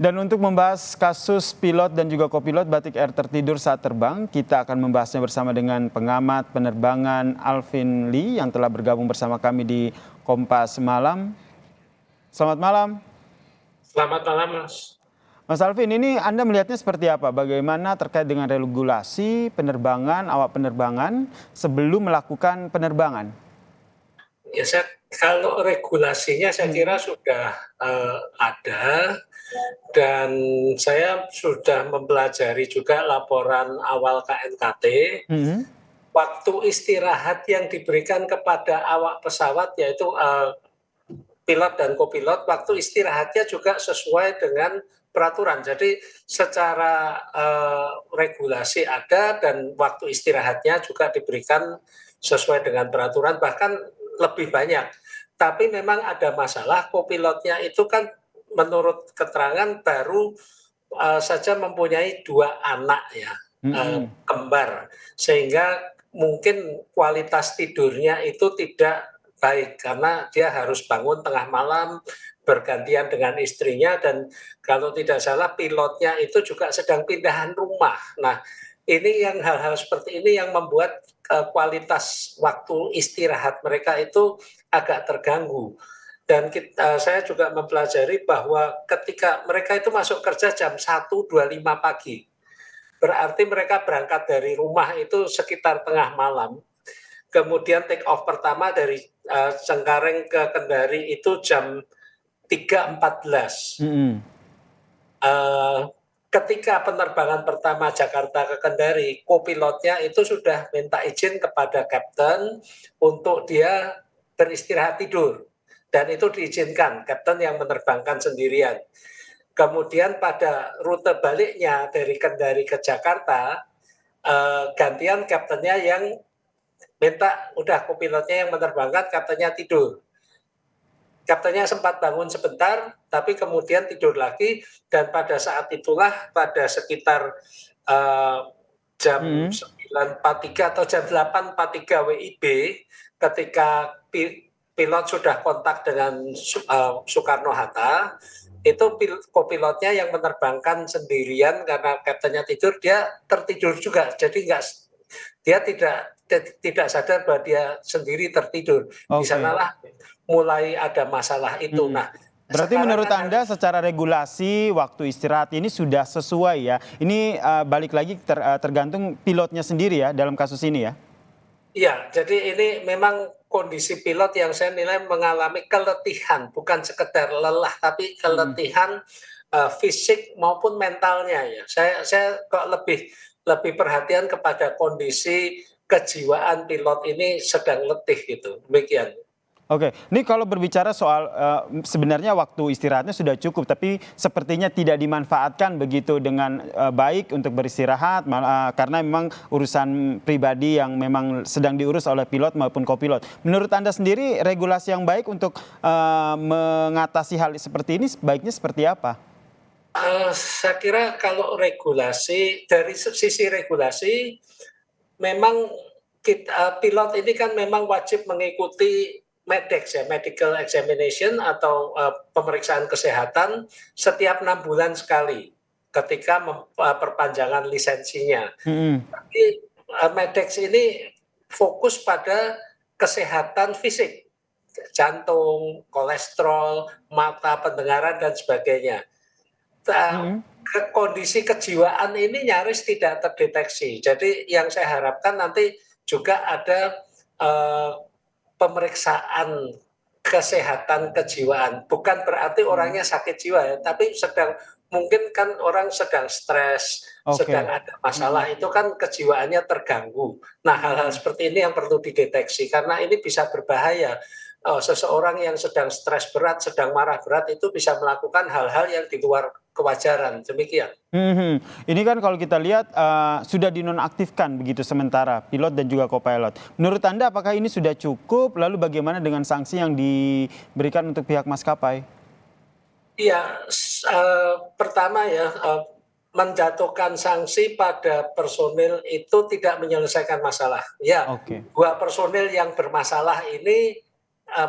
Dan untuk membahas kasus pilot dan juga kopilot Batik Air tertidur saat terbang, kita akan membahasnya bersama dengan pengamat penerbangan Alvin Lee yang telah bergabung bersama kami di Kompas Malam. Selamat malam. Selamat malam, Mas. Mas Alvin, ini Anda melihatnya seperti apa? Bagaimana terkait dengan regulasi penerbangan, awak penerbangan sebelum melakukan penerbangan? Ya, kalau regulasinya saya kira sudah ada, dan saya sudah mempelajari juga laporan awal KNKT. Waktu istirahat yang diberikan kepada awak pesawat, yaitu pilot dan kopilot, waktu istirahatnya juga sesuai dengan peraturan. Jadi secara regulasi ada, dan waktu istirahatnya juga diberikan sesuai dengan peraturan, bahkan lebih banyak. Tapi memang ada masalah, kopilotnya itu kan menurut keterangan baru saja mempunyai 2 anak ya, kembar, sehingga mungkin kualitas tidurnya itu tidak baik karena dia harus bangun tengah malam bergantian dengan istrinya, dan kalau tidak salah pilotnya itu juga sedang pindahan rumah. Nah, ini yang hal-hal seperti ini yang membuat kualitas waktu istirahat mereka itu agak terganggu. Dan saya juga mempelajari bahwa ketika mereka itu masuk kerja jam 1.25 pagi, berarti mereka berangkat dari rumah itu sekitar tengah malam. Kemudian take off pertama dari Cengkareng ke Kendari itu jam 3.14. Ketika penerbangan pertama Jakarta ke Kendari, kopilotnya itu sudah minta izin kepada kapten untuk dia beristirahat tidur, dan itu diizinkan, kapten yang menerbangkan sendirian. Kemudian pada rute baliknya dari Kendari ke Jakarta, gantian kaptennya yang minta udah kopilotnya yang menerbangkan, kaptennya tidur. Kaptennya sempat bangun sebentar, tapi kemudian tidur lagi, dan pada saat itulah pada sekitar jam 9.43 atau jam 8.43 WIB, ketika pilot sudah kontak dengan Soekarno-Hatta, itu kopilotnya yang menerbangkan sendirian karena kaptennya tidur, dia tertidur juga. Jadi dia tidak sadar bahwa dia sendiri tertidur. Di sanalah mulai ada masalah itu. Nah, berarti menurut Anda secara regulasi waktu istirahat ini sudah sesuai ya? Ini balik lagi tergantung pilotnya sendiri ya dalam kasus ini ya? Iya, jadi ini memang kondisi pilot yang saya nilai mengalami keletihan, bukan sekedar lelah, tapi keletihan fisik maupun mentalnya ya. Saya kok lebih perhatian kepada kondisi kejiwaan pilot ini sedang letih gitu. Demikian. Oke, ini kalau berbicara soal sebenarnya waktu istirahatnya sudah cukup, tapi sepertinya tidak dimanfaatkan begitu dengan baik untuk beristirahat, karena memang urusan pribadi yang memang sedang diurus oleh pilot maupun kopilot. Menurut Anda sendiri, regulasi yang baik untuk mengatasi hal seperti ini baiknya seperti apa? Saya kira kalau regulasi, dari sisi regulasi, memang pilot ini kan memang wajib mengikuti MEDEX ya, medical examination atau pemeriksaan kesehatan setiap 6 bulan sekali ketika perpanjangan lisensinya. Tapi MEDEX ini fokus pada kesehatan fisik, jantung, kolesterol, mata, pendengaran, dan sebagainya. Kondisi kejiwaan ini nyaris tidak terdeteksi. Jadi yang saya harapkan nanti juga ada pemeriksaan kesehatan kejiwaan. Bukan berarti orangnya sakit jiwa ya, tapi mungkin kan orang sedang stres, sedang ada masalah, itu kan kejiwaannya terganggu. Nah, hal-hal seperti ini yang perlu dideteksi, karena ini bisa berbahaya. Seseorang yang sedang stres berat, sedang marah berat, itu bisa melakukan hal-hal yang di luar kewajaran. Demikian. Ini kan kalau kita lihat sudah dinonaktifkan begitu sementara pilot dan juga kopilot. Menurut Anda apakah ini sudah cukup? Lalu bagaimana dengan sanksi yang diberikan untuk pihak maskapai? Iya, pertama ya, menjatuhkan sanksi pada personil itu tidak menyelesaikan masalah. Ya, 2 personil yang bermasalah ini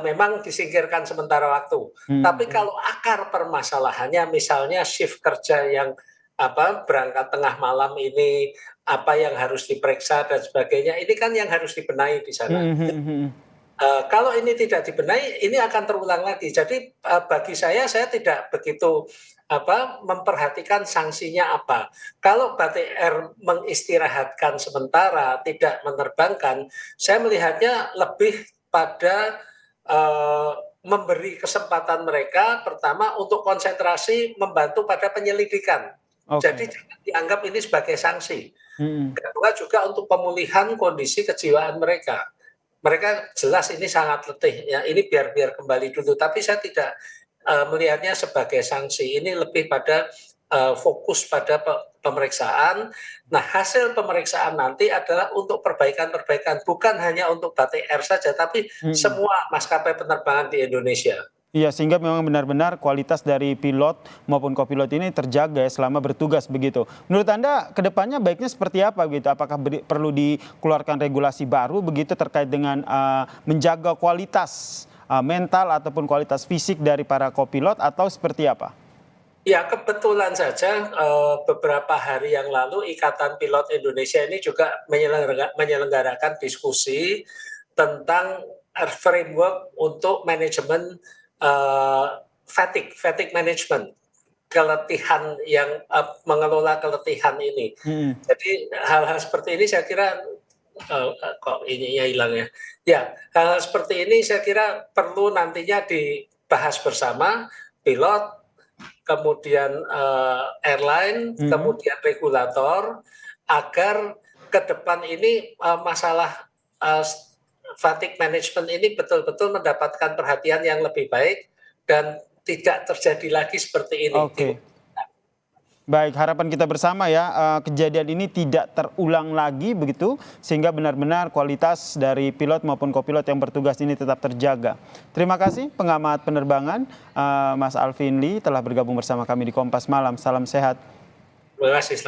memang disingkirkan sementara waktu. Tapi kalau akar permasalahannya misalnya shift kerja yang berangkat tengah malam ini, apa yang harus diperiksa dan sebagainya, ini kan yang harus dibenahi di sana. Kalau ini tidak dibenahi, ini akan terulang lagi. Jadi bagi saya tidak begitu memperhatikan sanksinya apa. Kalau Batik Air mengistirahatkan sementara, tidak menerbangkan, saya melihatnya lebih pada memberi kesempatan mereka pertama untuk konsentrasi membantu pada penyelidikan. Jadi jangan dianggap ini sebagai sanksi. Kedua juga untuk pemulihan kondisi kejiwaan mereka. Mereka jelas ini sangat letih, ya ini biar kembali dulu. Tapi saya tidak melihatnya sebagai sanksi. Ini lebih pada fokus pada pemeriksaan. Nah, hasil pemeriksaan nanti adalah untuk perbaikan-perbaikan, bukan hanya untuk Batik Air saja, tapi semua maskapai penerbangan di Indonesia. Iya, sehingga memang benar-benar kualitas dari pilot maupun kopilot ini terjaga ya selama bertugas begitu. Menurut Anda ke depannya baiknya seperti apa begitu? Apakah perlu dikeluarkan regulasi baru begitu terkait dengan menjaga kualitas mental ataupun kualitas fisik dari para kopilot atau seperti apa? Ya, kebetulan saja beberapa hari yang lalu Ikatan Pilot Indonesia ini juga menyelenggarakan diskusi tentang framework untuk manajemen fatigue management, keletihan yang mengelola keletihan ini. Jadi hal-hal seperti ini saya kira kok ininya hilang ya. Ya, hal-hal seperti ini saya kira perlu nantinya dibahas bersama pilot, kemudian airline, kemudian regulator, agar ke depan ini masalah fatigue management ini betul-betul mendapatkan perhatian yang lebih baik dan tidak terjadi lagi seperti ini. Baik, harapan kita bersama ya kejadian ini tidak terulang lagi begitu sehingga benar-benar kualitas dari pilot maupun kopilot yang bertugas ini tetap terjaga. Terima kasih pengamat penerbangan Mas Alvin Lee telah bergabung bersama kami di Kompas Malam. Salam sehat. Terima kasih.